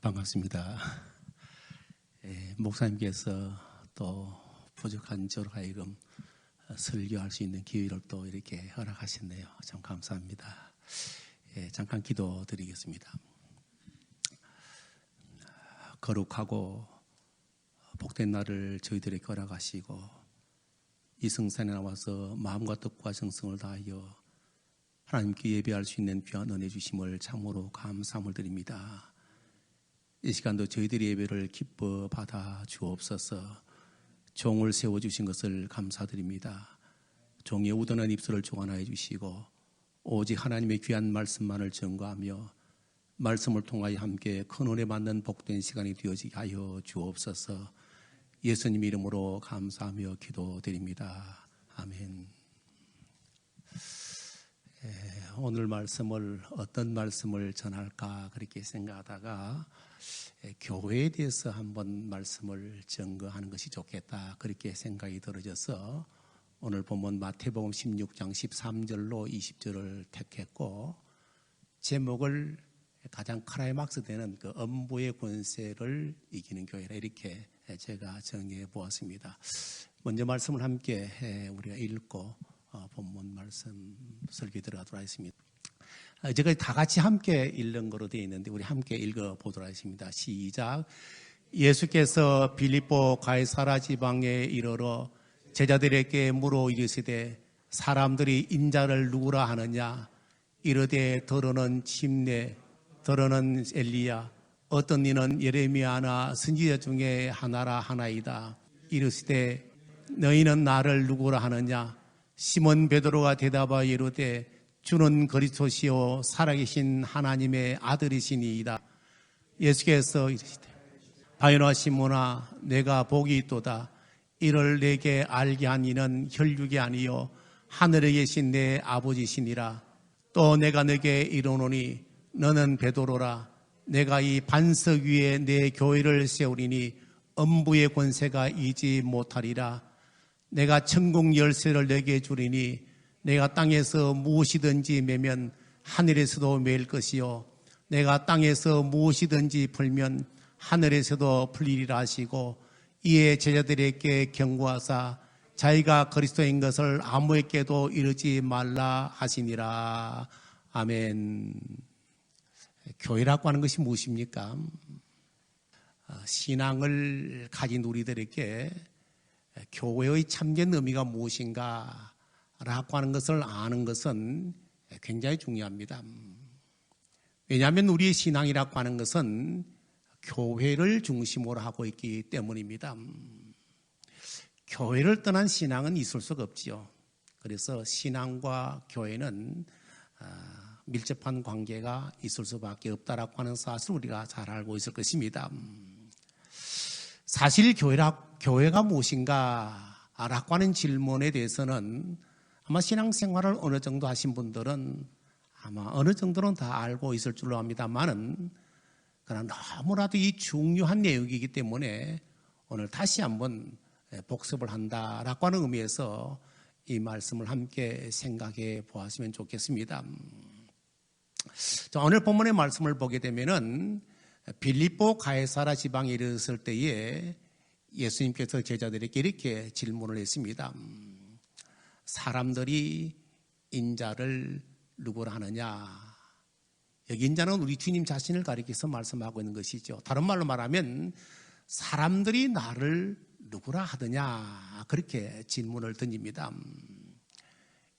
반갑습니다. 목사님께서 또 부족한 저로 하여금 설교할 수 있는 기회를 또 이렇게 허락하셨네요. 참 감사합니다. 잠깐 기도드리겠습니다. 거룩하고 복된 날을 저희들에게 허락하시고 이성산에 나와서 마음과 뜻과 정성을 다하여 하나님께 예배할 수 있는 귀한 은혜 주심을 참으로 감사함을 드립니다. 이 시간도 저희들의 예배를 기뻐 받아 주옵소서. 종을 세워주신 것을 감사드립니다. 종의 우둔한 입술을 조관하여 주시고 오직 하나님의 귀한 말씀만을 전거하며 말씀을 통하여 함께 큰 은혜 받는 복된 시간이 되어지게 하여 주옵소서. 예수님 이름으로 감사하며 기도드립니다. 아멘. 오늘 말씀을 어떤 말씀을 전할까 그렇게 생각하다가 교회에 대해서 한번 말씀을 증거하는 것이 좋겠다 그렇게 생각이 들어져서 오늘 본문 마태복음 16장 13절로 20절을 택했고 제목을 가장 클라이막스 되는 그 음부의 권세를 이기는 교회라 이렇게 제가 정해 보았습니다. 먼저 말씀을 함께 우리가 읽고 본문 말씀 설교 들어가도록 하겠습니다. 제가 다 같이 함께 읽는 거로 되어 있는데 우리 함께 읽어보도록 하겠습니다. 시작. 예수께서 빌립보 가이사라 지방에 이르러 제자들에게 물어 이르시되 사람들이 인자를 누구라 하느냐? 이르되 더러는 침례, 더러는 엘리야, 어떤 이는 예레미야나 선지자 중에 하나라 하나이다. 이르시되 너희는 나를 누구라 하느냐? 시몬 베드로가 대답하여 이르되 주는 그리스도시요 살아계신 하나님의 아들이시니이다. 예수께서 이르시되 바요나 시몬아 내가 복이 있도다. 이를 내게 알게 한 이는 혈육이 아니요 하늘에 계신 내 아버지시니라. 또 내가 네게 이르노니 너는 베드로라. 내가 이 반석 위에 내 교회를 세우리니 음부의 권세가 이지 못하리라. 내가 천국 열쇠를 내게 주리니 내가 땅에서 무엇이든지 매면 하늘에서도 매일 것이요 내가 땅에서 무엇이든지 풀면 하늘에서도 풀리리라 하시고 이에 제자들에게 경고하사 자기가 그리스도인 것을 아무에게도 이르지 말라 하시니라. 아멘. 교회라고 하는 것이 무엇입니까? 신앙을 가진 우리들에게 교회의 참된 의미가 무엇인가 라고 하는 것을 아는 것은 굉장히 중요합니다. 왜냐하면 우리의 신앙이라고 하는 것은 교회를 중심으로 하고 있기 때문입니다. 교회를 떠난 신앙은 있을 수가 없지요. 그래서 신앙과 교회는 밀접한 관계가 있을 수밖에 없다라고 하는 사실을 우리가 잘 알고 있을 것입니다. 사실 교회가 무엇인가 라고 하는 질문에 대해서는 아마 신앙생활을 어느 정도 하신 분들은 아마 어느 정도는 다 알고 있을 줄로 압니다만은 그러나 너무나도 이 중요한 내용이기 때문에 오늘 다시 한번 복습을 한다라고 하는 의미에서 이 말씀을 함께 생각해 보았으면 좋겠습니다. 자, 오늘 본문의 말씀을 보게 되면은 빌립보 가이사라 지방에 이르렀을 때에 예수님께서 제자들에게 이렇게 질문을 했습니다. 사람들이 인자를 누구라 하느냐? 여기 인자는 우리 주님 자신을 가리켜서 말씀하고 있는 것이죠. 다른 말로 말하면 사람들이 나를 누구라 하느냐? 그렇게 질문을 던집니다.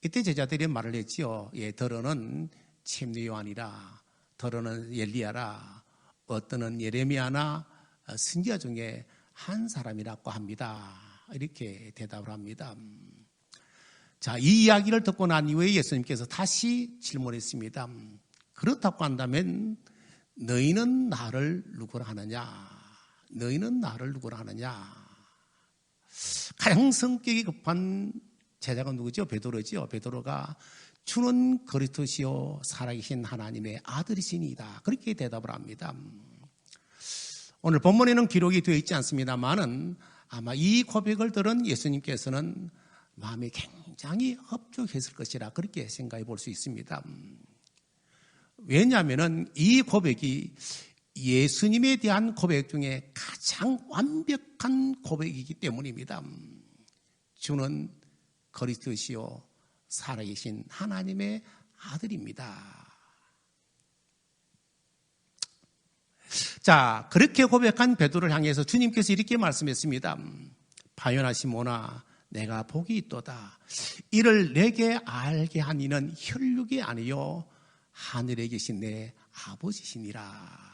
이때 제자들이 말을 했지요. 더러는 침례 요한이라, 더러는 엘리야라, 어떠는 예레미야나 선지자 중에 한 사람이라고 합니다. 이렇게 대답을 합니다. 자, 이 이야기를 듣고 난 이후에 예수님께서 다시 질문했습니다. 그렇다고 한다면 너희는 나를 누구라 하느냐? 너희는 나를 누구라 하느냐? 가장 성격이 급한 제자가 누구죠? 베드로죠. 베드로가 주는 그리스도시요 살아계신 하나님의 아들이시니이다. 그렇게 대답을 합니다. 오늘 본문에는 기록이 되어 있지 않습니다만은 아마 이 고백을 들은 예수님께서는 마음이 굉장히 흡족했을 것이라 그렇게 생각해 볼 수 있습니다. 왜냐하면 이 고백이 예수님에 대한 고백 중에 가장 완벽한 고백이기 때문입니다. 주는 그리스도시요 살아계신 하나님의 아들입니다. 자, 그렇게 고백한 베드로를 향해서 주님께서 이렇게 말씀했습니다. 바요나 시몬아, 내가 복이 있도다. 이를 내게 알게 한 이는 혈육이 아니요 하늘에 계신 내 아버지시니라.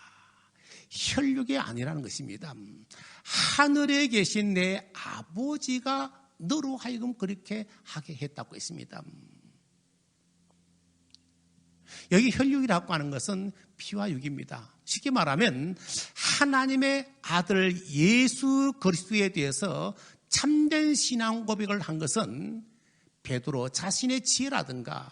혈육이 아니라는 것입니다. 하늘에 계신 내 아버지가 너로 하여금 그렇게 하게 했다고 했습니다. 여기 혈육이라고 하는 것은 피와 육입니다. 쉽게 말하면 하나님의 아들 예수 그리스도에 대해서 참된 신앙 고백을 한 것은 베드로 자신의 지혜라든가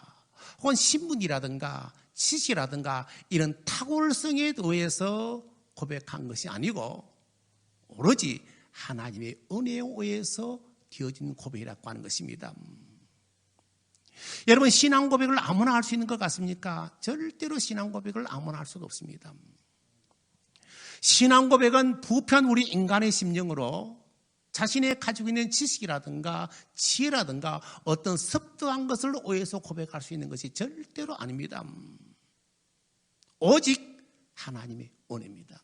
혹은 신분이라든가 지식이라든가 이런 탁월성에 의해서 고백한 것이 아니고 오로지 하나님의 은혜에 의해서 되어진 고백이라고 하는 것입니다. 여러분, 신앙 고백을 아무나 할 수 있는 것 같습니까? 절대로 신앙 고백을 아무나 할 수가 없습니다. 신앙 고백은 부편 우리 인간의 심령으로 자신의 가지고 있는 지식이라든가 지혜라든가 어떤 습득한 것을 의해서 고백할 수 있는 것이 절대로 아닙니다. 오직 하나님의 은혜입니다.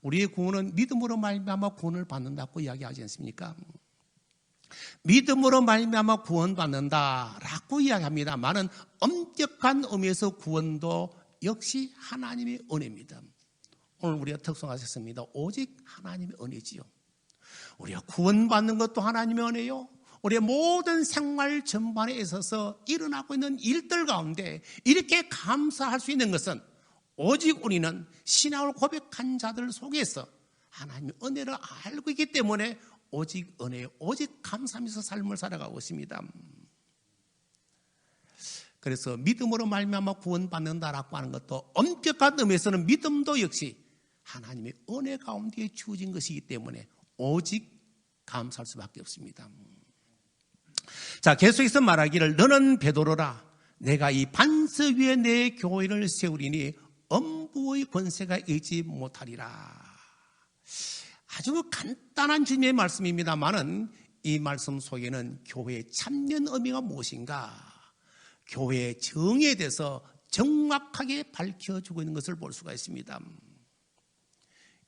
우리의 구원은 믿음으로 말미암아 구원을 받는다고 이야기하지 않습니까? 믿음으로 말미암아 구원받는다라고 이야기합니다만은 엄격한 의미에서 구원도 역시 하나님의 은혜입니다. 오늘 우리가 특송하셨습니다. 오직 하나님의 은혜지요. 우리가 구원받는 것도 하나님의 은혜요. 우리의 모든 생활 전반에 있어서 일어나고 있는 일들 가운데 이렇게 감사할 수 있는 것은 오직 우리는 신앙을 고백한 자들 속에서 하나님의 은혜를 알고 있기 때문에 오직 은혜, 오직 감사하면서 삶을 살아가고 있습니다. 그래서 믿음으로 말미암아 구원받는다라고 하는 것도 엄격한 의미에서는 믿음도 역시 하나님의 은혜 가운데 주어진 것이기 때문에 오직 감사할 수밖에 없습니다. 자, 계속해서 말하기를 너는 베드로라. 내가 이 반석 위에 내 교회를 세우리니 엄부의 권세가 있지 못하리라. 아주 간단한 주님의 말씀입니다만은 이 말씀 속에는 교회의 참된 의미가 무엇인가, 교회의 정의에 대해서 정확하게 밝혀주고 있는 것을 볼 수가 있습니다.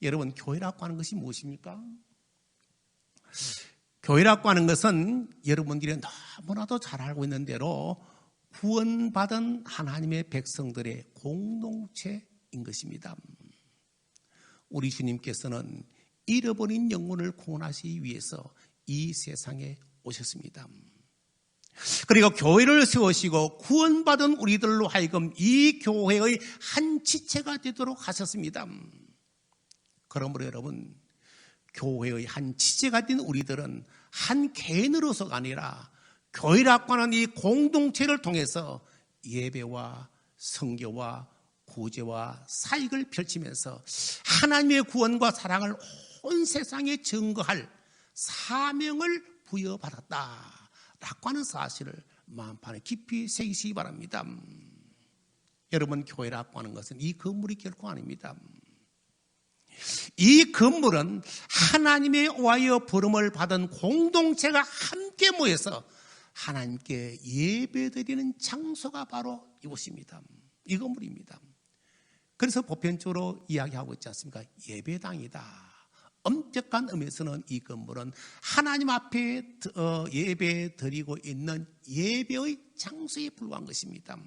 여러분, 교회라고 하는 것이 무엇입니까? 교회라고 하는 것은 여러분들이 너무나도 잘 알고 있는 대로 구원받은 하나님의 백성들의 공동체인 것입니다. 우리 주님께서는 잃어버린 영혼을 구원하시기 위해서 이 세상에 오셨습니다. 그리고 교회를 세우시고 구원받은 우리들로 하여금 이 교회의 한 지체가 되도록 하셨습니다. 그러므로 여러분, 교회의 한 지체가 된 우리들은 한 개인으로서가 아니라 교회라고 하는 이 공동체를 통해서 예배와 성교와 구제와 사익을 펼치면서 하나님의 구원과 사랑을 온 세상에 증거할 사명을 부여받았다라고 하는 사실을 마음판에 깊이 새기시기 바랍니다. 여러분, 교회라고 하는 것은 이 건물이 결코 아닙니다. 이 건물은 하나님의 오하여 부름을 받은 공동체가 함께 모여서 하나님께 예배드리는 장소가 바로 이곳입니다. 이 건물입니다. 그래서 보편적으로 이야기하고 있지 않습니까? 예배당이다. 엄격한 의미에서는 이 건물은 하나님 앞에 예배 드리고 있는 예배의 장소에 불과한 것입니다.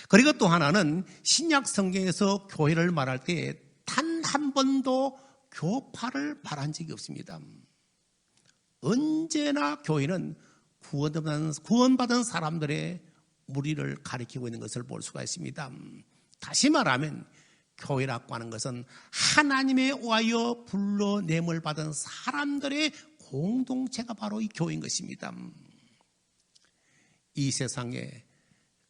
그리고 또 하나는 신약 성경에서 교회를 말할 때 단 한 번도 교파를 말한 적이 없습니다. 언제나 교회는 구원받은 사람들의 무리를 가리키고 있는 것을 볼 수가 있습니다. 다시 말하면 교회라고 하는 것은 하나님의 오하여 불러냄을 받은 사람들의 공동체가 바로 이 교회인 것입니다. 이 세상에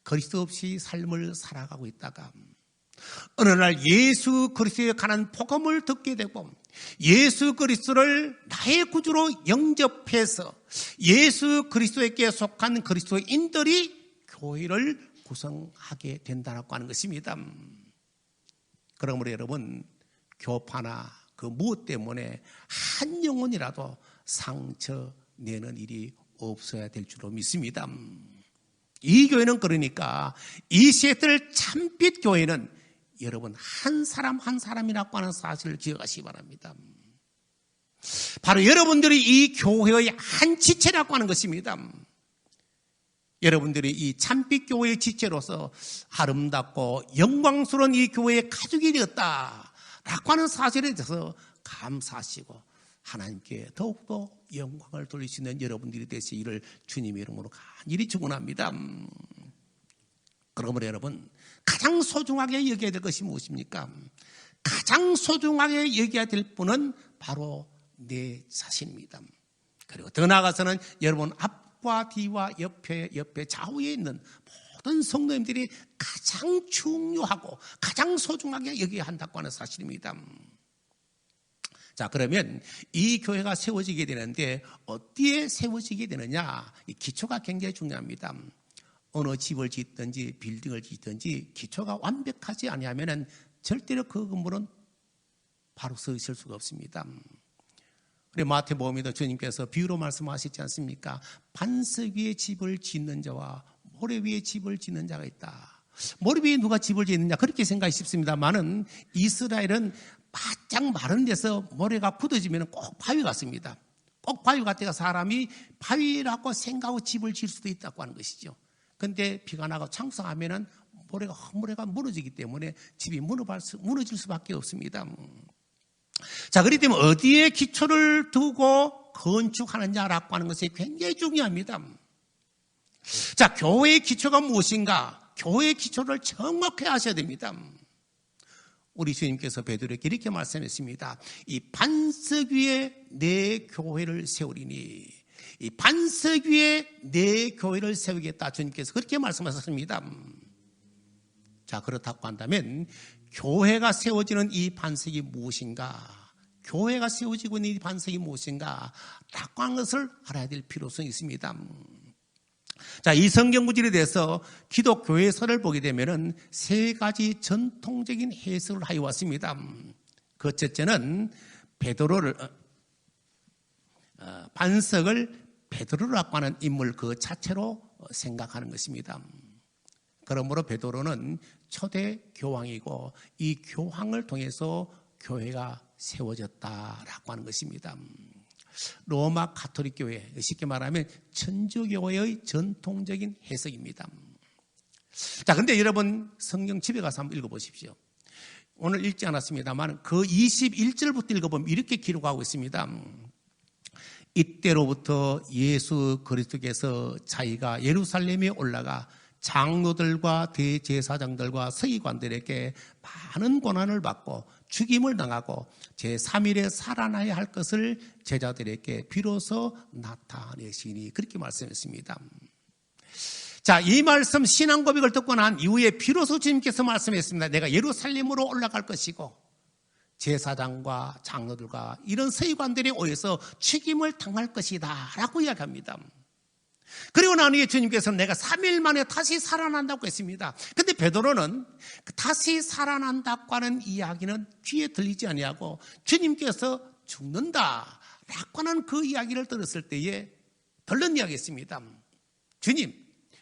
그리스도 없이 삶을 살아가고 있다가 어느 날 예수 그리스도에 관한 복음을 듣게 되고 예수 그리스도를 나의 구주로 영접해서 예수 그리스도에게 속한 그리스도인들이 교회를 구성하게 된다고 하는 것입니다. 그러므로 여러분, 교파나 그 무엇 때문에 한 영혼이라도 상처 내는 일이 없어야 될 줄로 믿습니다. 이 교회는 그러니까 이 시애틀 참빛 교회는 여러분 한 사람 한 사람이라고 하는 사실을 기억하시기 바랍니다. 바로 여러분들이 이 교회의 한 지체라고 하는 것입니다. 여러분들이 이 참빛 교회의 지체로서 아름답고 영광스러운 이 교회의 가족이 되었다라고 하는 사실에 대해서 감사하시고 하나님께 더욱더 영광을 돌릴 수 있는 여러분들이 되시기를 주님의 이름으로 간절히 축원합니다. 그러므로 여러분, 가장 소중하게 여겨야 될 것이 무엇입니까? 가장 소중하게 여겨야 될 분은 바로 내 자신입니다. 그리고 더 나아가서는 여러분 앞과 뒤와 옆에 좌우에 있는 모든 성도님들이 가장 중요하고 가장 소중하게 여겨야 한다고 하는 사실입니다. 자, 그러면 이 교회가 세워지게 되는데 어디에 세워지게 되느냐? 이 기초가 굉장히 중요합니다. 어느 집을 짓든지 빌딩을 짓든지 기초가 완벽하지 아니하면 절대로 그 건물은 바로 서 있을 수가 없습니다. 그리고 마태복음에도 주님께서 비유로 말씀하시지 않습니까? 반석 위에 집을 짓는 자와 모래 위에 집을 짓는 자가 있다. 모래 위에 누가 집을 짓느냐 그렇게 생각이 쉽습니다만은 이스라엘은 바짝 마른 데서 모래가 굳어지면 꼭 바위 같습니다. 꼭 바위 같아가 사람이 바위라고 생각하고 집을 지을 수도 있다고 하는 것이죠. 그런데 비가 나고 창성하면은 모래가 무너지기 때문에 집이 무너질 수밖에 없습니다. 자, 그렇기 때문에 어디에 기초를 두고 건축하느냐라고 하는 것이 굉장히 중요합니다. 자, 교회의 기초가 무엇인가? 교회의 기초를 정확히 아셔야 됩니다. 우리 주님께서 베드로에게 이렇게 말씀했습니다. 이 반석 위에 내 교회를 세우리니, 이 반석 위에 내 교회를 세우겠다. 주님께서 그렇게 말씀하셨습니다. 자, 그렇다고 한다면 교회가 세워지는 이 반석이 무엇인가? 교회가 세워지고 있는 이 반석이 무엇인가? 라고 하는 것을 알아야 될 필요성이 있습니다. 자, 이 성경 구절에 대해서 기독교회서를 보게 되면은 세 가지 전통적인 해석을 하여 왔습니다. 그 첫째는 반석을 베드로라고 하는 인물 그 자체로 생각하는 것입니다. 그러므로 베드로는 초대 교황이고 이 교황을 통해서 교회가 세워졌다라고 하는 것입니다. 로마 가톨릭 교회, 쉽게 말하면 천주교회의 전통적인 해석입니다. 자, 그런데 여러분 성경 집에 가서 한번 읽어보십시오. 오늘 읽지 않았습니다만 그 21절부터 읽어보면 이렇게 기록하고 있습니다. 이때로부터 예수 그리스도께서 자기가 예루살렘에 올라가 장로들과 대제사장들과 서기관들에게 많은 고난을 받고 죽임을 당하고 제3일에 살아나야 할 것을 제자들에게 비로소 나타내시니 그렇게 말씀했습니다. 자, 이 말씀 신앙 고백을 듣고 난 이후에 비로소 주님께서 말씀했습니다. 내가 예루살렘으로 올라갈 것이고 제사장과 장로들과 이런 서기관들에 의해서 죽임을 당할 것이다 라고 이야기합니다. 그리고 난 후에 주님께서는 내가 3일 만에 다시 살아난다고 했습니다. 그런데 베드로는 다시 살아난다고 하는 이야기는 귀에 들리지 아니하고 주님께서 죽는다라고 하는 그 이야기를 들었을 때에 들른 이야기했습니다. 주님,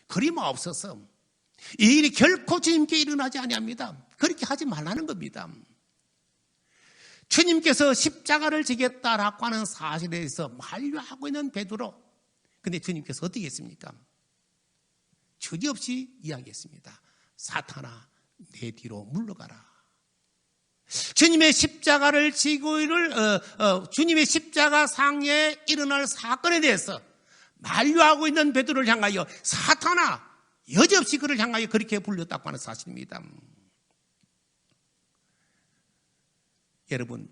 그리 마옵소서. 이 일이 결코 주님께 일어나지 아니합니다. 그렇게 하지 말라는 겁니다. 주님께서 십자가를 지겠다라고 하는 사실에 대해서 만류하고 있는 베드로. 근데 주님께서 어떻게 했습니까? 주저없이 이야기했습니다. 사탄아, 내 뒤로 물러가라. 주님의 십자가를 지고 주님의 십자가 상에 일어날 사건에 대해서 만류하고 있는 베드로를 향하여 사탄아, 여지없이 그를 향하여 그렇게 불렸다고 하는 사실입니다. 여러분,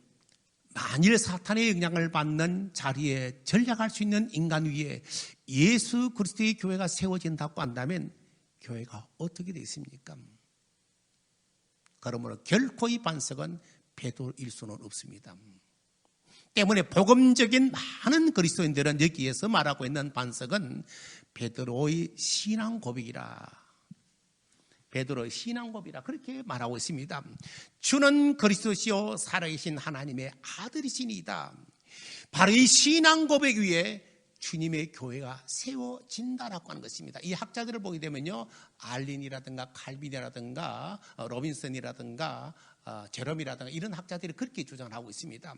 만일 사탄의 영향을 받는 자리에 전략할 수 있는 인간 위에 예수 그리스도의 교회가 세워진다고 한다면 교회가 어떻게 되겠습니까? 그러므로 결코 이 반석은 베드로일 수는 없습니다. 때문에 복음적인 많은 그리스도인들은 여기에서 말하고 있는 반석은 베드로의 신앙 고백이라. 베드로의 신앙고백이라 그렇게 말하고 있습니다. 주는 그리스도시요 살아계신 하나님의 아들이시니이다. 바로 이 신앙고백 위에 주님의 교회가 세워진다라고 하는 것입니다. 이 학자들을 보게 되면요, 알린이라든가 칼빈이라든가 로빈슨이라든가 제롬이라든가 이런 학자들이 그렇게 주장하고 있습니다.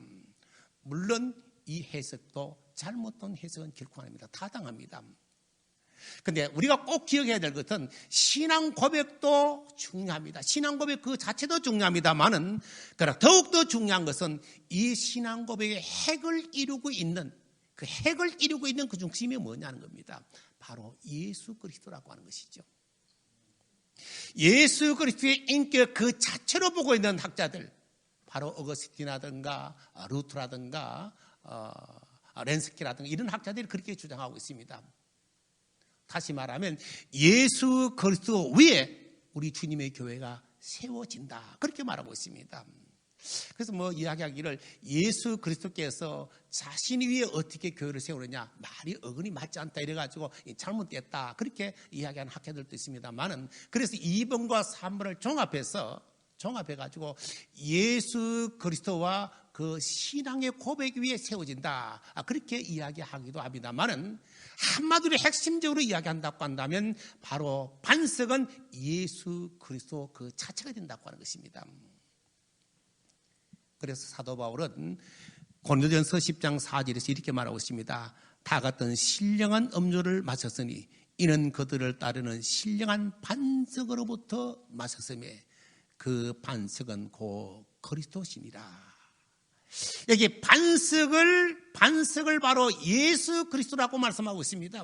물론 이 해석도 잘못된 해석은 결코 아닙니다. 타당합니다. 그런데 우리가 꼭 기억해야 될 것은 신앙 고백도 중요합니다. 신앙 고백 그 자체도 중요합니다만은 그러나 더욱더 중요한 것은 이 신앙 고백의 핵을 이루고 있는 그 중심이 뭐냐는 겁니다. 바로 예수 그리스도라고 하는 것이죠. 예수 그리스도의 인격 그 자체로 보고 있는 학자들, 바로 어거스틴이라든가 루트라든가 렌스키라든가 이런 학자들이 그렇게 주장하고 있습니다. 다시 말하면 예수 그리스도 위에 우리 주님의 교회가 세워진다, 그렇게 말하고 있습니다. 그래서 이야기하기를 예수 그리스도께서 자신 위에 어떻게 교회를 세우느냐, 말이 어근이 맞지 않다 이래가지고 잘못됐다 그렇게 이야기하는 학자들도 있습니다만은, 그래서 2번과 3번을 종합해가지고 예수 그리스도와 그 신앙의 고백 위에 세워진다, 그렇게 이야기하기도 합니다만은, 한마디로 핵심적으로 이야기한다고 한다면 바로 반석은 예수 그리스도 그 자체가 된다고 하는 것입니다. 그래서 사도 바울은 고린도전서 10장 4절에서 이렇게 말하고 있습니다. 다 같은 신령한 음료를 마셨으니 이는 그들을 따르는 신령한 반석으로부터 마셨음에 그 반석은 곧 그리스도시니라. 여기 반석을 바로 예수 그리스도라고 말씀하고 있습니다.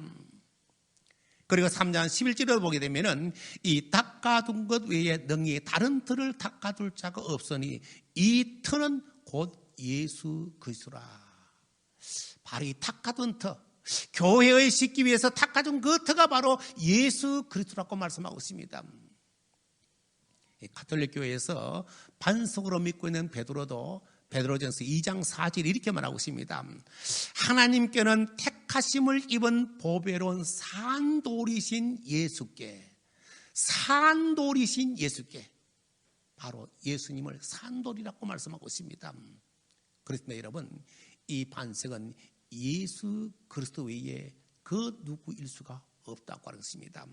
그리고 3장 11절을 보게 되면은 이 닦아둔 것 외에 능히 다른 틀을 닦아둘 자가 없으니 이 틀은 곧 예수 그리스도라. 바로 이 닦아둔 터, 교회의 싣기 위해서 닦아준 그 터가 바로 예수 그리스도라고 말씀하고 있습니다. 가톨릭 교회에서 반석으로 믿고 있는 베드로도 베드로전서 2장 4절 이렇게 말하고 있습니다. 하나님께는 택하심을 입은 보배로운 산돌이신 예수께, 바로 예수님을 산돌이라고 말씀하고 있습니다. 그렇습니다. 여러분, 이 반석은 예수 그리스도 외에 그 누구일 수가 없다고 하는 것입니다.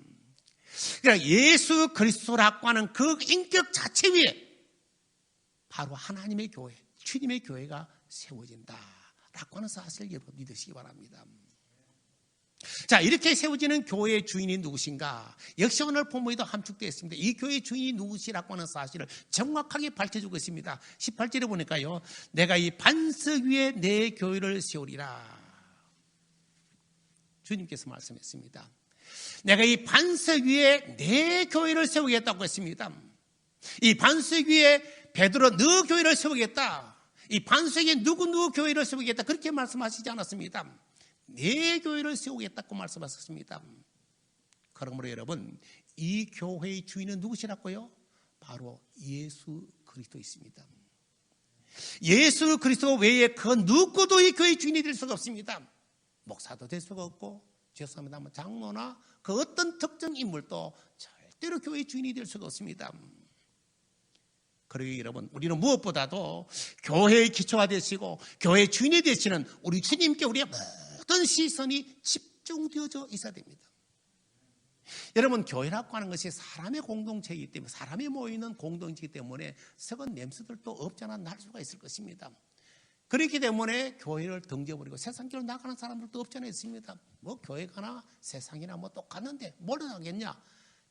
그러니까 예수 그리스도라고 하는 그 인격 자체 위에 바로 하나님의 교회, 주님의 교회가 세워진다라고 하는 사실을 여러분 믿으시기 바랍니다. 자, 이렇게 세워지는 교회의 주인이 누구신가? 역시 오늘 본문에도 함축되어 있습니다. 이 교회의 주인이 누구시라고 하는 사실을 정확하게 밝혀주고 있습니다. 18절에 보니까요, 내가 이 반석 위에 내 교회를 세우리라. 주님께서 말씀했습니다. 내가 이 반석 위에 내 교회를 세우겠다고 했습니다. 이 반석 위에 베드로 너 교회를 세우겠다, 이 반석 위에 누구 교회를 세우겠다, 그렇게 말씀하시지 않았습니다. 내 교회를 세우겠다고 말씀하셨습니다. 그러므로 여러분, 이 교회의 주인은 누구시라고요? 바로 예수 그리스도이십니다. 예수 그리스도 외에 그 누구도 이 교회의 주인이 될 수가 없습니다. 목사도 될 수가 없고, 죄송합니다, 장로나 그 어떤 특정 인물도 절대로 교회의 주인이 될 수가 없습니다. 그러기 여러분, 우리는 무엇보다도 교회의 기초가 되시고 교회의 주인이 되시는 우리 주님께 우리의 모든 시선이 집중되어져 있어야 됩니다. 여러분, 교회라고 하는 것이 사람의 공동체이기 때문에, 사람이 모이는 공동체이기 때문에 썩은 냄새들도 없잖아 날 수가 있을 것입니다. 그렇기 때문에 교회를 던져버리고 세상길로 나가는 사람들도 없잖아 있습니다. 교회가나 세상이나 똑같는데 뭘 하겠냐?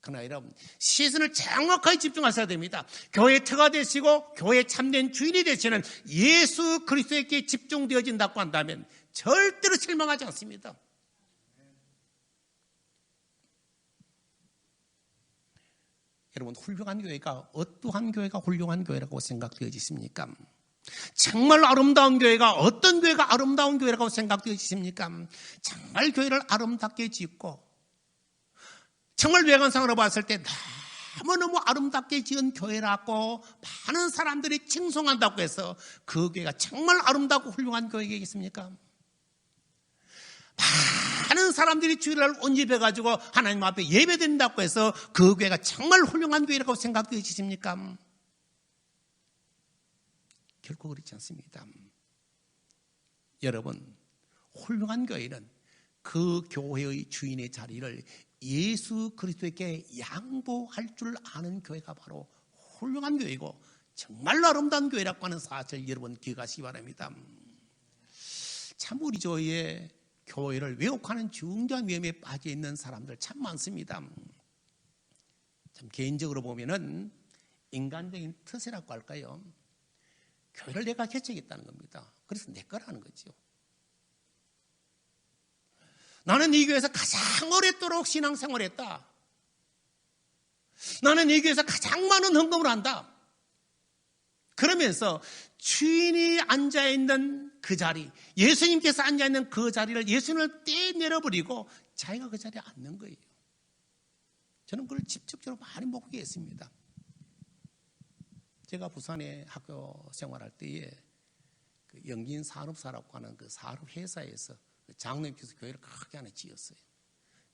그러나 여러분, 시선을 정확하게 집중하셔야 됩니다. 교회의 터가 되시고 교회의 참된 주인이 되시는 예수 그리스도에게 집중되어진다고 한다면 절대로 실망하지 않습니다. 여러분, 훌륭한 교회가 어떠한 교회가 훌륭한 교회라고 생각되어지십니까? 정말 아름다운 교회가 어떤 교회가 아름다운 교회라고 생각되어지십니까? 정말 교회를 아름답게 짓고 정말 외관상으로 봤을 때 너무너무 아름답게 지은 교회라고 많은 사람들이 칭송한다고 해서 그 교회가 정말 아름답고 훌륭한 교회겠습니까? 많은 사람들이 주일날 온 집에 가지고 하나님 앞에 예배드린다고 해서 그 교회가 정말 훌륭한 교회라고 생각되시십니까? 결코 그렇지 않습니다. 여러분, 훌륭한 교회는 그 교회의 주인의 자리를 예수 그리스도에게 양보할 줄 아는 교회가 바로 훌륭한 교회이고 정말로 아름다운 교회라고 하는 사실 여러분 기억하시기 바랍니다. 참 우리 교회에 교회를 왜곡하는 중대한 위험에 빠져 있는 사람들 참 많습니다. 참 개인적으로 보면은 인간적인 특세라고 할까요? 교회를 내가 개척했다는 겁니다. 그래서 내 거라는 거죠. 나는 이 교회에서 가장 오랫도록 신앙생활을 했다. 나는 이 교회에서 가장 많은 헌금을 한다. 그러면서 주인이 앉아있는 그 자리, 예수님께서 앉아있는 그 자리를 예수님을 떼내려버리고 자기가 그 자리에 앉는 거예요. 저는 그걸 직접적으로 많이 목격했습니다. 제가 부산에 학교 생활할 때에 그 영진산업사라고 하는 그 산업회사에서 장로님께서 교회를 크게 하나 지었어요.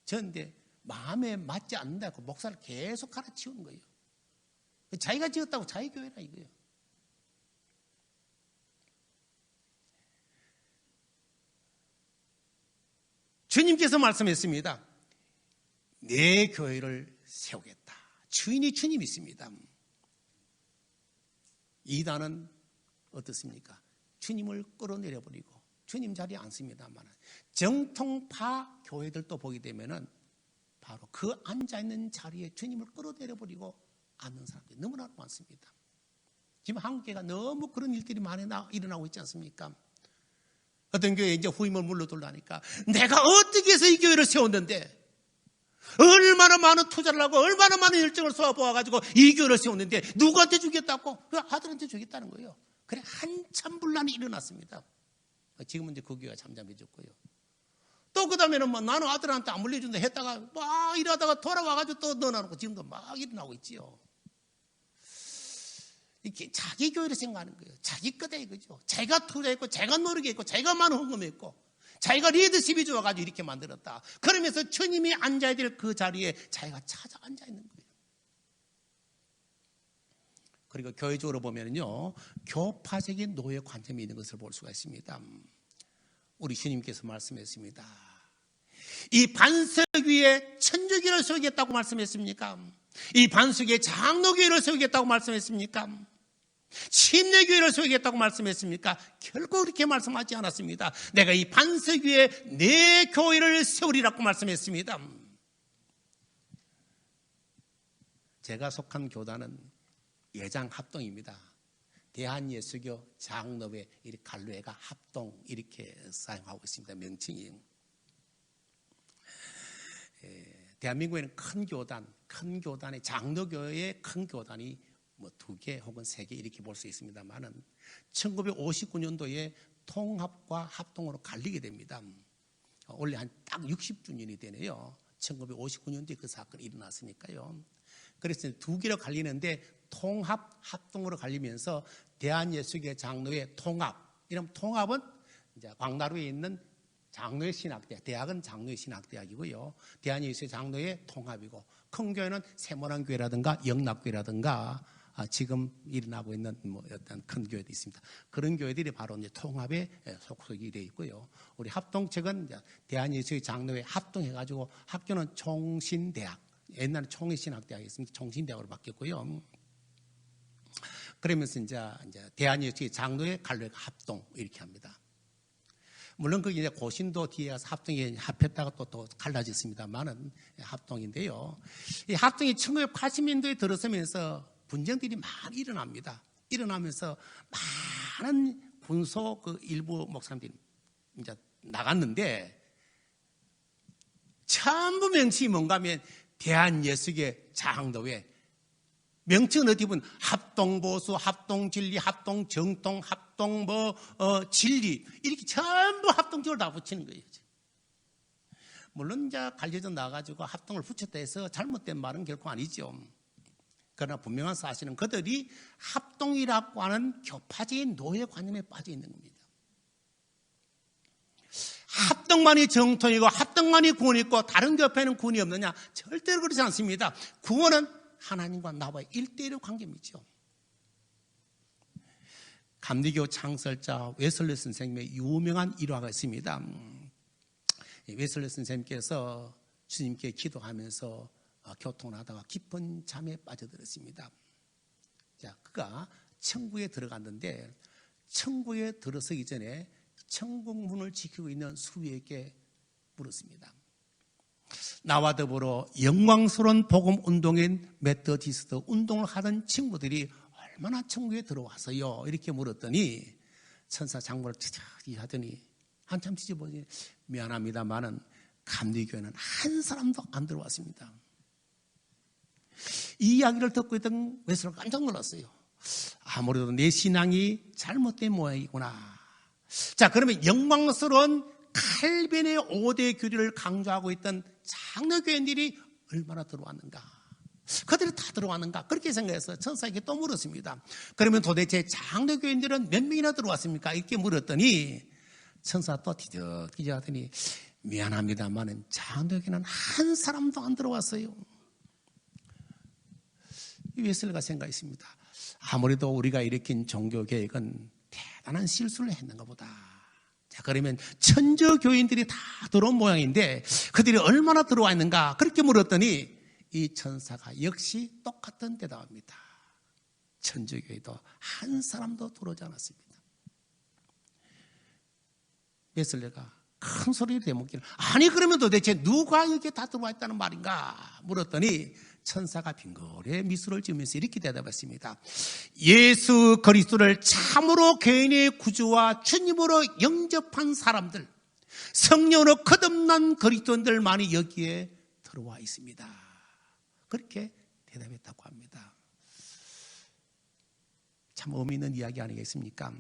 그런데 마음에 맞지 않는다고 목사를 계속 갈아치우는 거예요. 자기가 지었다고 자기 교회라 이거예요. 주님께서 말씀했습니다. 내 교회를 세우겠다. 주인이 주님이십니다. 이단은 어떻습니까? 주님을 끌어내려버리고 주님 자리에 앉습니다만 정통파 교회들도 보게 되면은 바로 그 앉아있는 자리에 주님을 끌어내려버리고 앉는 사람들이 너무나 많습니다. 지금 한국교회가 너무 그런 일들이 많이 일어나고 있지 않습니까? 어떤 교회에 이제 후임을 물러들라니까 내가 어떻게 해서 이 교회를 세웠는데 얼마나 많은 투자를 하고 얼마나 많은 열정을 쏟아부어가지고 이 교회를 세웠는데 누구한테 주겠다고? 그 아들한테 주겠다는 거예요. 그래 한참 분란이 일어났습니다. 지금은 이제 그 교회가 잠잠해졌고요. 또 그 다음에는 뭐 나는 아들한테 안 물려준다 했다가 막 이러다가 돌아와가지고 또 넣어놓고 지금도 막 일어나고 있지요. 이렇게 자기 교회를 생각하는 거예요. 자기 거다 이거죠. 자기가 투자했고 자기가 노력했고 자기가 많은 헌금했고 자기가 리더십이 좋아가지고 이렇게 만들었다. 그러면서 주님이 앉아야 될 그 자리에 자기가 찾아 앉아 있는 거예요. 그리고 교회적으로 보면요, 교파적인 노예 관점이 있는 것을 볼 수가 있습니다. 우리 주님께서 말씀했습니다. 이 반석 위에 천주교를 세우겠다고 말씀했습니까? 이 반석 위에 장로교회를 세우겠다고 말씀했습니까? 침례교회를 세우겠다고 말씀했습니까? 결코 그렇게 말씀하지 않았습니다. 내가 이 반석 위에 내 교회를 세우리라고 말씀했습니다. 제가 속한 교단은 예장합동입니다. 대한예수교 장로회 갈로회가 합동 이렇게 사용하고 있습니다. 명칭이. 대한민국에는 큰 교단의 장로교회의 큰 교단이 뭐 2개 혹은 3개 이렇게 볼 수 있습니다만은 1959년도에 통합과 합동으로 갈리게 됩니다. 원래 한 딱 60주년이 되네요. 1959년도에 그 사건이 일어났으니까요. 그래서 2개로 갈리는데 통합, 합동으로 갈리면서 대한예수교 장로회 통합. 이러면 통합은 이제 광나루에 있는 장로회 신학대학, 대학은 장로회 신학대학이고요. 대한예수교 장로회 통합이고, 큰 교회는 세모난교회라든가 영락교회라든가 지금 일어나고 있는 뭐 어떤 큰 교회도 있습니다. 그런 교회들이 바로 이제 통합에 속속이 되어 있고요. 우리 합동측은 이제 대한예수교 장로회 합동해가지고 학교는 총신대학, 옛날에 총회신학대학이었습니다. 총신대학으로 바뀌었고요. 그러면서 이제 대한예수교 장로회 갈로회가 합동 이렇게 합니다. 물론 그게 이제 고신도 뒤에 가서 합동이 합했다가 또 갈라졌습니다만은 합동인데요. 이 합동이 1980년도에 들어서면서 분쟁들이 많이 일어납니다. 일어나면서 많은 군소 그 일부 목사님들이 이제 나갔는데 전부 명칭이 뭔가 하면 대한예수교 장로회. 명칭은 어떻게 보면 합동보수, 합동진리, 합동정통, 합동 진리 이렇게 전부 합동적으로 다 붙이는 거예요. 물론 이제 갈려져 나가지고 합동을 붙였다 해서 잘못된 말은 결코 아니죠. 그러나 분명한 사실은 그들이 합동이라고 하는 교파적인 노예 관념에 빠져 있는 겁니다. 섭덕만이 정통이고 합덕만이 구원이 있고 다른 교회에는 구원이 없느냐? 절대로 그렇지 않습니다. 구원은 하나님과 나와의 1대1의 관계이죠. 감리교 창설자 웨슬리 선생님의 유명한 일화가 있습니다. 웨슬리 선생님께서 주님께 기도하면서 교통을 하다가 깊은 잠에 빠져들었습니다. 자, 그가 천국에 들어갔는데 천국에 들어서기 전에 천국 문을 지키고 있는 수위에게 물었습니다. 나와 더불어 영광스러운 복음 운동인 메토디스트 운동을 하던 친구들이 얼마나 천국에 들어와서요? 이렇게 물었더니 천사 장모를 치자기 하더니 한참 뒤져보니 미안합니다만은 감리교회는 한 사람도 안 들어왔습니다. 이 이야기를 듣고 있던 웨슬리가 깜짝 놀랐어요. 아무래도 내 신앙이 잘못된 모양이구나. 자, 그러면 영광스러운 칼빈의 5대 교리를 강조하고 있던 장로교인들이 얼마나 들어왔는가? 그들이 다 들어왔는가? 그렇게 생각해서 천사에게 또 물었습니다. 그러면 도대체 장로교인들은 몇 명이나 들어왔습니까? 이렇게 물었더니 천사 또 뒤적뒤적하더니 미안합니다만은 장로교인은 한 사람도 안 들어왔어요. 이 웨슬리가 생각했습니다. 아무래도 우리가 일으킨 종교개혁은 대단한 실수를 했는가 보다. 자, 그러면 천주교인들이 다 들어온 모양인데 그들이 얼마나 들어와 있는가? 그렇게 물었더니 이 천사가 역시 똑같은 대답합니다. 천주교회도 한 사람도 들어오지 않았습니다. 웨슬리가 큰 소리를 내먹기를 아니 그러면 도대체 누가 여기에 다 들어와 있다는 말인가? 물었더니 천사가 빙그레 미소를 지으면서 이렇게 대답했습니다. 예수 그리스도를 참으로 개인의 구주와 주님으로 영접한 사람들, 성령으로 거듭난 그리스도인들만이 여기에 들어와 있습니다. 그렇게 대답했다고 합니다. 참 의미 있는 이야기 아니겠습니까?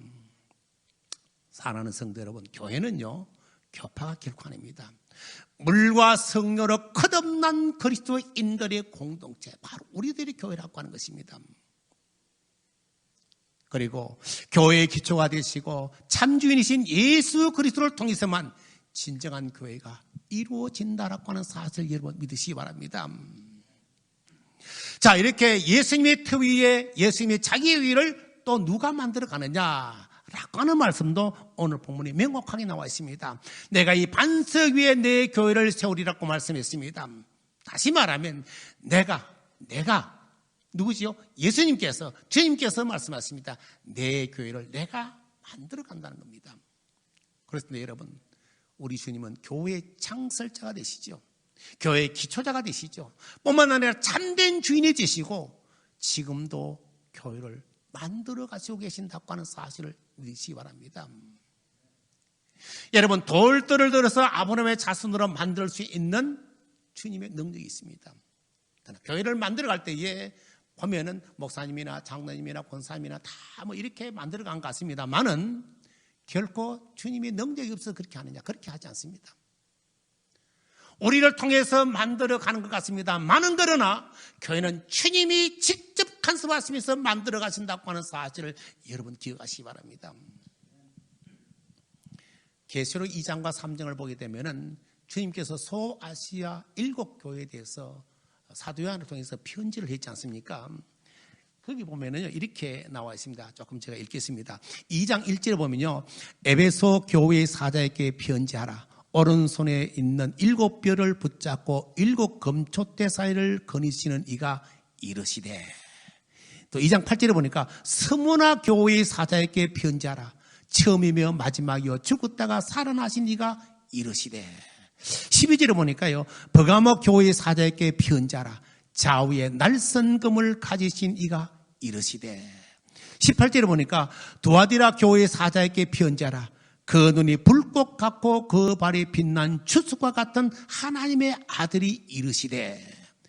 사랑하는 성도 여러분, 교회는요 교파가 결코 아닙니다. 물과 성령으로 거듭난 그리스도인들의 공동체, 바로 우리들이 교회라고 하는 것입니다. 그리고 교회의 기초가 되시고 참주인이신 예수 그리스도를 통해서만 진정한 교회가 이루어진다라고 하는 사실을 여러분 믿으시기 바랍니다. 자, 이렇게 예수님의 터 위에 예수님의 자기의 위를 또 누가 만들어 가느냐 라고 하는 말씀도 오늘 본문에 명확하게 나와 있습니다. 내가 이 반석 위에 내 교회를 세우리라고 말씀했습니다. 다시 말하면 내가 누구지요? 예수님께서, 주님께서 말씀하십니다. 내 교회를 내가 만들어 간다는 겁니다. 그렇습니다. 여러분, 우리 주님은 교회의 창설자가 되시죠. 교회의 기초자가 되시죠. 뿐만 아니라 참된 주인이 되시고 지금도 교회를 만들어 가시고 계신다고 하는 사실을 믿으시기 바랍니다. 여러분, 돌들을 들어서 아브라함의 자손으로 만들 수 있는 주님의 능력이 있습니다. 교회를 만들어 갈 때에 보면은 목사님이나 장로님이나 권사님이나 다 뭐 이렇게 만들어 간 것 같습니다만은 결코 주님의 능력이 없어서 그렇게 하느냐? 그렇게 하지 않습니다. 우리를 통해서 만들어 가는 것 같습니다만은 그러나 교회는 주님이 직접 간섭하시면서 만들어 가신다고 하는 사실을 여러분 기억하시기 바랍니다. 계시록 2장과 3장을 보게 되면은 주님께서 소아시아 7교회에 대해서 사도 요한을 통해서 편지를 했지 않습니까? 거기 보면은요 이렇게 나와 있습니다. 조금 제가 읽겠습니다. 2장 1절에 보면요, 에베소 교회의 사자에게 편지하라. 오른손에 있는 7뼈를 붙잡고 7 금초대 사이를 거니시는 이가 이르시되, 또 2장 8절에 보니까 스무나 교회의 사자에게 편지하라. 처음이며 마지막이요 죽었다가 살아나신 이가 이르시되, 12절에 보니까요 버가모 교회의 사자에게 편지하라. 좌우에 날선금을 가지신 이가 이르시되, 18절에 보니까 두아디라 교회의 사자에게 편지하라. 그 눈이 불꽃 같고 그 발이 빛난 주석과 같은 하나님의 아들이 이르시되,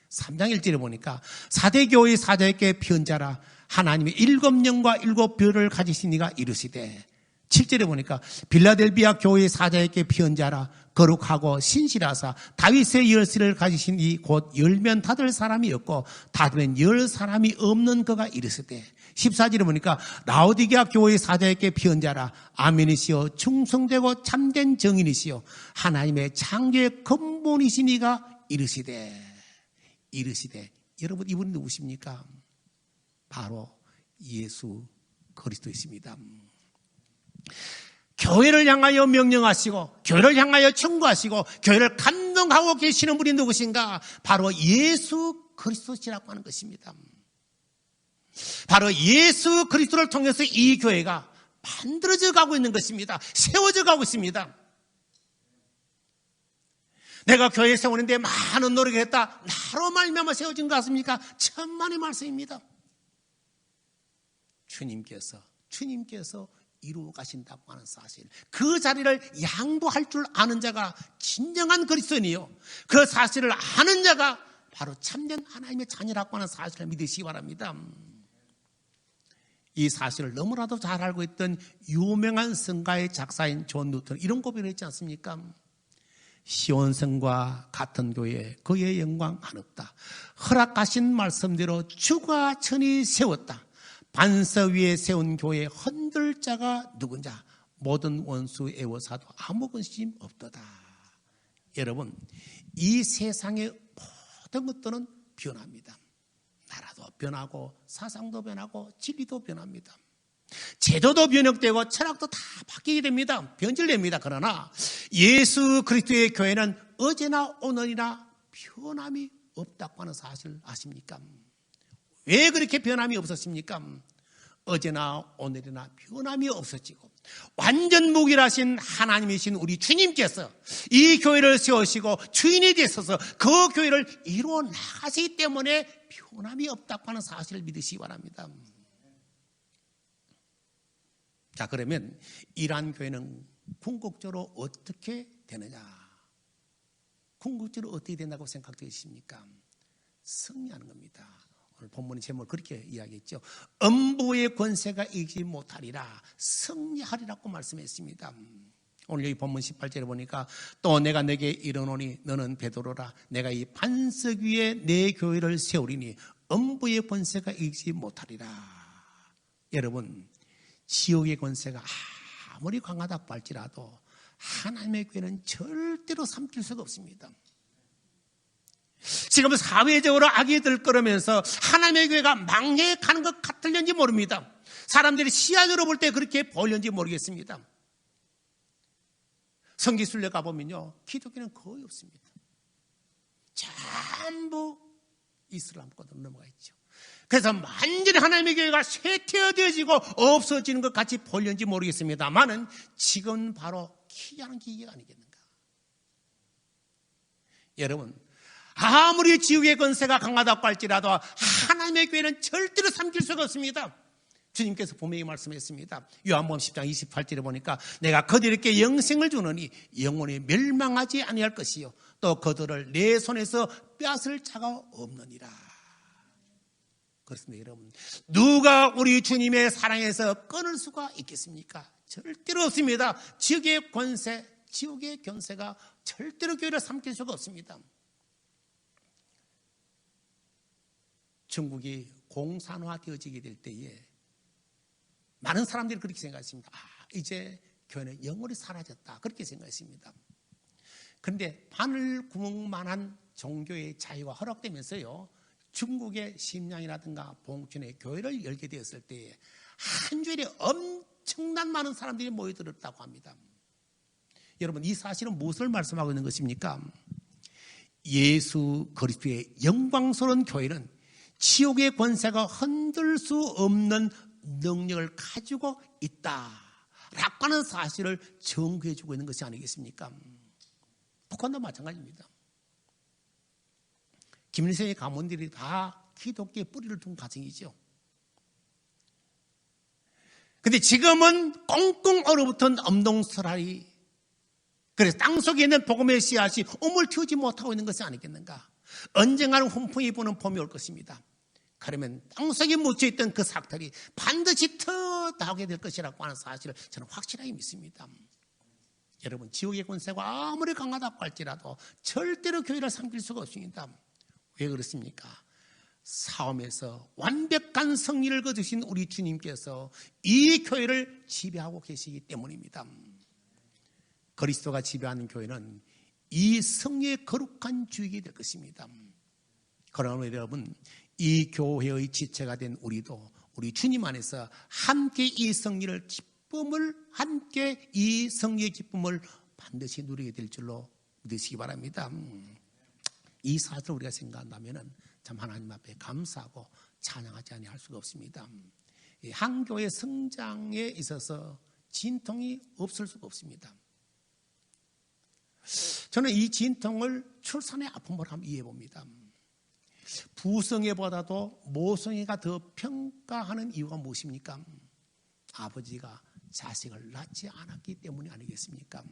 3장 1절에 보니까 사대교회의 사자에게 편지하라. 하나님의 7영과 7별을 가지신 이가 이르시되, 7절에 보니까 빌라델비아 교회의 사자에게 편지하라. 거룩하고 신실하사 다윗의 열쇠를 가지신 이 곧 열면 닫을 사람이었고 닫으면 열 사람이 없는 그가 이르시되 14절에 보니까 라오디게아 교회의 사자에게 피언자라 아멘이시여 충성되고 참된 정인이시여 하나님의 창조의 근본이신 이가 이르시되 여러분 이분이 누구십니까? 바로 예수 그리스도이십니다. 교회를 향하여 명령하시고 교회를 향하여 청구하시고 교회를 감동하고 계시는 분이 누구신가? 바로 예수 그리스도시라고 하는 것입니다. 바로 예수 그리스도를 통해서 이 교회가 만들어져 가고 있는 것입니다. 세워져 가고 있습니다. 내가 교회 세우는데 많은 노력을 했다. 나로 말미암아 세워진 것 같습니까? 천만의 말씀입니다. 주님께서 이루어 가신다고 하는 사실, 그 자리를 양보할 줄 아는 자가 진정한 그리스도인이요, 그 사실을 아는 자가 바로 참된 하나님의 자녀라고 하는 사실을 믿으시기 바랍니다. 이 사실을 너무나도 잘 알고 있던 유명한 성가의 작사인 존 뉴턴 이런 고백을 했지 않습니까? 시온성과 같은 교회 그의 영광 한없다. 허락하신 말씀대로 주가 천이 세웠다. 반석 위에 세운 교회 흔들 자가 누군자 모든 원수 애워사도 아무 근심 없도다. 여러분, 이 세상의 모든 것들은 변합니다. 나라도 변하고 사상도 변하고 진리도 변합니다. 제도도 변혁되고 철학도 다 바뀌게 됩니다. 변질됩니다. 그러나 예수 그리스도의 교회는 어제나 오늘이나 변함이 없다고 하는 사실 아십니까? 왜 그렇게 변함이 없었습니까? 어제나 오늘이나 변함이 없어지고 완전 무결하신 하나님이신 우리 주님께서 이 교회를 세우시고 주인이 되셔서 그 교회를 이루어 나가시기 때문에 변함이 없다고 하는 사실을 믿으시기 바랍니다. 자, 그러면 이러한 교회는 궁극적으로 어떻게 되느냐? 궁극적으로 어떻게 된다고 생각되십니까? 승리하는 겁니다. 오늘 본문의 제목을 그렇게 이야기했죠. 음부의 권세가 이기지 못하리라 승리하리라고 말씀했습니다. 오늘 여기 본문 18절에 보니까 또 내가 내게 이르노니 너는 베드로라 내가 이 반석 위에 내 교회를 세우리니 음부의 권세가 이기지 못하리라. 여러분, 지옥의 권세가 아무리 강하다고 할지라도 하나님의 교회는 절대로 삼킬 수가 없습니다. 지금 사회적으로 악이 들끓으면서 하나님의 교회가 망해가는 것 같을는지 모릅니다. 사람들이 시야적으로 볼 때 그렇게 보일는지 모르겠습니다. 성지순례 가보면요, 기독교는 거의 없습니다. 전부 이슬람권으로 넘어가 있죠. 그래서 완전히 하나님의 교회가 쇠퇴되어지고 없어지는 것 같이 보일는지 모르겠습니다만은 지금 바로 기이한 기회가 아니겠는가. 여러분, 아무리 지옥의 권세가 강하다고 할지라도 하나님의 교회는 절대로 삼킬 수가 없습니다. 주님께서 분명히 말씀했습니다. 요한복음 10장 28절에 보니까 내가 그들에게 영생을 주노니 영원히 멸망하지 아니할 것이요 또 그들을 내 손에서 빼앗을 자가 없느니라. 그렇습니다. 여러분, 누가 우리 주님의 사랑에서 끊을 수가 있겠습니까? 절대로 없습니다. 지옥의 권세가 절대로 교회를 삼킬 수가 없습니다. 중국이 공산화되어지게 될 때에 많은 사람들이 그렇게 생각했습니다. 이제 교회는 영원히 사라졌다. 그렇게 생각했습니다. 그런데 바늘 구멍만한 종교의 자유가 허락되면서요, 중국의 심양이라든가 봉춘의 교회를 열게 되었을 때에 한 주일에 엄청난 많은 사람들이 모여들었다고 합니다. 여러분, 이 사실은 무엇을 말씀하고 있는 것입니까? 예수 그리스도의 영광스러운 교회는 지옥의 권세가 흔들 수 없는 능력을 가지고 있다라고 하는 사실을 증거해 주고 있는 것이 아니겠습니까? 북한도 마찬가지입니다. 김일성의 가문들이 다 기독교의 뿌리를 둔 가정이죠. 그런데 지금은 꽁꽁 얼어붙은 엄동설알이, 그래서 땅속에 있는 복음의 씨앗이 우물 틔우지 못하고 있는 것이 아니겠는가. 언젠가는 훈풍이 부는 봄이 올 것입니다. 그러면 땅속에 묻혀있던 그 삭털이 반드시 터나오게 될 것이라고 하는 사실을 저는 확실하게 믿습니다. 여러분, 지옥의 권세가 아무리 강하다고 할지라도 절대로 교회를 삼킬 수가 없습니다. 왜 그렇습니까? 싸움에서 완벽한 승리를 거두신 우리 주님께서 이 교회를 지배하고 계시기 때문입니다. 그리스도가 지배하는 교회는 이 승리의 거룩한 주역이 될 것입니다. 그러나 여러분, 이 교회의 지체가 된 우리도 우리 주님 안에서 함께 이 승리를 함께 이 승리의 기쁨을 반드시 누리게 될 줄로 믿으시기 바랍니다. 이 사실을 우리가 생각한다면 참 하나님 앞에 감사하고 찬양하지 아니할 수가 없습니다. 한 교회의 성장에 있어서 진통이 없을 수가 없습니다. 저는 이 진통을 출산의 아픔으로 한번 이해해 봅니다. 부성애보다도 모성애가 더 평가하는 이유가 무엇입니까? 아버지가 자식을 낳지 않았기 때문이 아니겠습니까?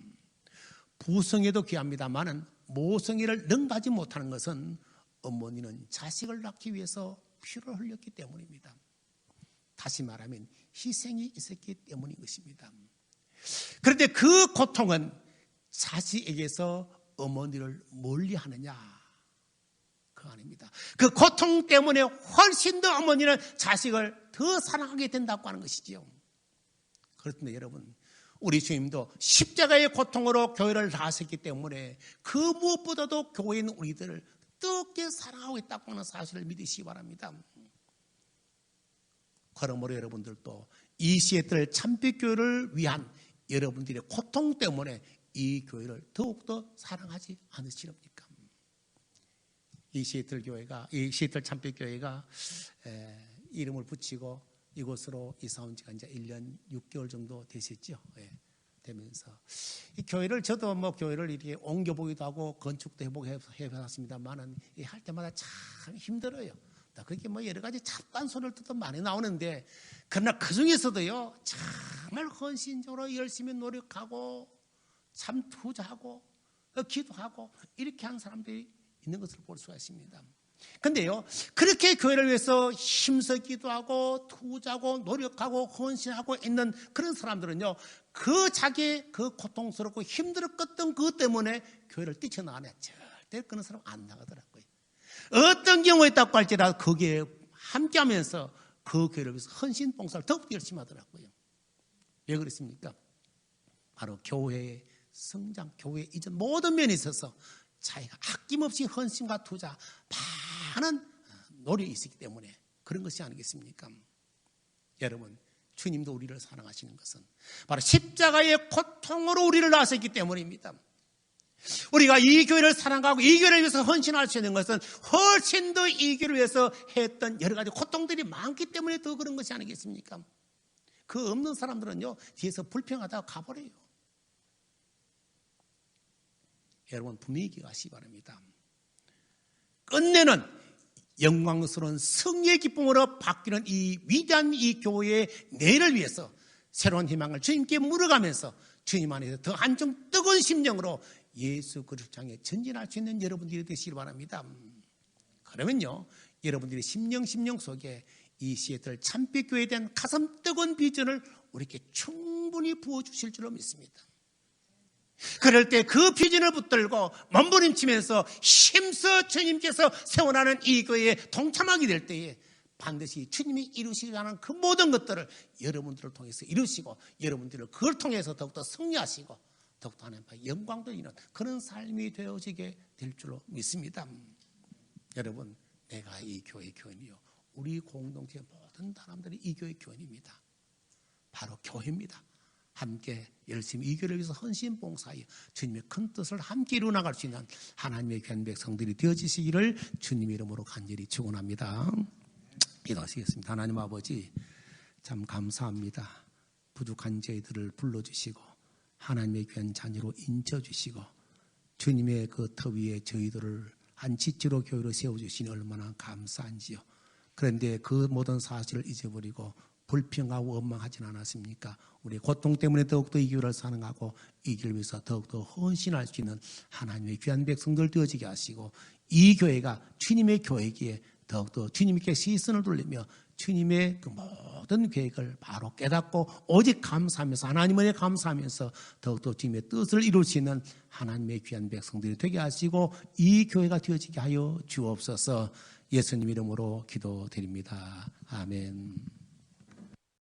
부성애도 귀합니다만 모성애를 능가하지 못하는 것은 어머니는 자식을 낳기 위해서 피를 흘렸기 때문입니다. 다시 말하면 희생이 있었기 때문인 것입니다. 그런데 그 고통은 자식에게서 어머니를 멀리하느냐, 그거 아닙니다. 그 고통 때문에 훨씬 더 어머니는 자식을 더 사랑하게 된다고 하는 것이지요. 그렇습니다. 여러분, 우리 주님도 십자가의 고통으로 교회를 다하셨기 때문에 그 무엇보다도 교회에 있는 우리들을 뜨겁게 사랑하고 있다고 하는 사실을 믿으시기 바랍니다. 그러므로 여러분들도 이 시애틀 참빛교회를 위한 여러분들의 고통 때문에 이 교회를 더욱더 사랑하지 않으시렵니까? 이 시애틀 참빛교회가 이름을 붙이고 이곳으로 이사 온 지가 이제 1년 6개월 정도 되셨죠. 되면서 이 교회를 저도 교회를 이렇게 옮겨보기도 하고 건축도 해보고 해봤습니다만은 할 때마다 참 힘들어요. 그렇게 여러 가지 잡다한 소리들도 많이 나오는데, 그러나 그 중에서도요 정말 헌신적으로 열심히 노력하고 참 투자하고 기도하고 이렇게 한 사람들이 있는 것을 볼 수가 있습니다. 근데요, 그렇게 교회를 위해서 힘써 기도하고 투자하고 노력하고 헌신하고 있는 그런 사람들은요, 자기의 그 고통스럽고 힘들었던 그것 때문에 교회를 뛰쳐나가냐, 절대 그런 사람 안 나가더라고요. 어떤 경우에 있다고 할지라도 거기에 함께하면서 그 교회를 위해서 헌신 봉사를 더욱 열심히 하더라고요. 왜 그렇습니까? 바로 교회의 성장, 교회 이전 모든 면에 있어서 자기가 아낌없이 헌신과 투자, 많은 노력이 있기 때문에 그런 것이 아니겠습니까? 여러분, 주님도 우리를 사랑하시는 것은 바로 십자가의 고통으로 우리를 낳으셨기 때문입니다. 우리가 이 교회를 사랑하고 이 교회를 위해서 헌신할 수 있는 것은 훨씬 더 이 교회를 위해서 했던 여러 가지 고통들이 많기 때문에 더 그런 것이 아니겠습니까? 그 없는 사람들은요, 뒤에서 불평하다가 가버려요. 여러분, 분명히 기억하시기 바랍니다. 끝내는 영광스러운 승리의 기쁨으로 바뀌는 이 위대한 이 교회의 내일을 위해서 새로운 희망을 주님께 물어가면서 주님 안에서 더 한층 뜨거운 심령으로 예수 그리스도 향해 전진할 수 있는 여러분들이 되시길 바랍니다. 그러면요, 여러분들의 심령 속에 이 시애틀 참빛교회에 대한 가슴 뜨거운 비전을 우리에게 충분히 부어주실 줄로 믿습니다. 그럴 때 그 비전을 붙들고 몸부림치면서 힘써 주님께서 세워나는 이 교회에 동참하게 될 때에 반드시 주님이 이루시기 하는 그 모든 것들을 여러분들을 통해서 이루시고, 여러분들을 그걸 통해서 더욱더 승리하시고 더욱더 하나님께 영광 돌리는 그런 삶이 되어지게 될 줄로 믿습니다. 여러분, 내가 이 교회의 교인이요, 우리 공동체 모든 사람들이 이 교회의 교인입니다. 바로 교회입니다. 함께 열심히 이 교회를 위해서 헌신 봉사하여 주님의 큰 뜻을 함께 이루어나갈 수 있는 하나님의 귀한 백성들이 되어지시기를 주님의 이름으로 간절히 축원합니다. 기도하시겠습니다. 하나님 아버지, 참 감사합니다. 부족한 저희들을 불러주시고 하나님의 귀한 자녀로 인쳐주시고 주님의 그 터 위에 저희들을 한 지체로 교회로 세워주시니 얼마나 감사한지요. 그런데 그 모든 사실을 잊어버리고 불평하고 원망하진 않았습니까? 우리 고통 때문에 더욱더 이 교회를 사랑하고 이 길을 위해서 더욱더 헌신할 수 있는 하나님의 귀한 백성들 되어지게 하시고, 이 교회가 주님의 교회기에 더욱더 주님께 시선을 돌리며 주님의 그 모든 계획을 바로 깨닫고 오직 감사하면서 하나님을 감사하면서 더욱더 주님의 뜻을 이룰 수 있는 하나님의 귀한 백성들이 되게 하시고 이 교회가 되어지게 하여 주옵소서. 예수님 이름으로 기도드립니다. 아멘.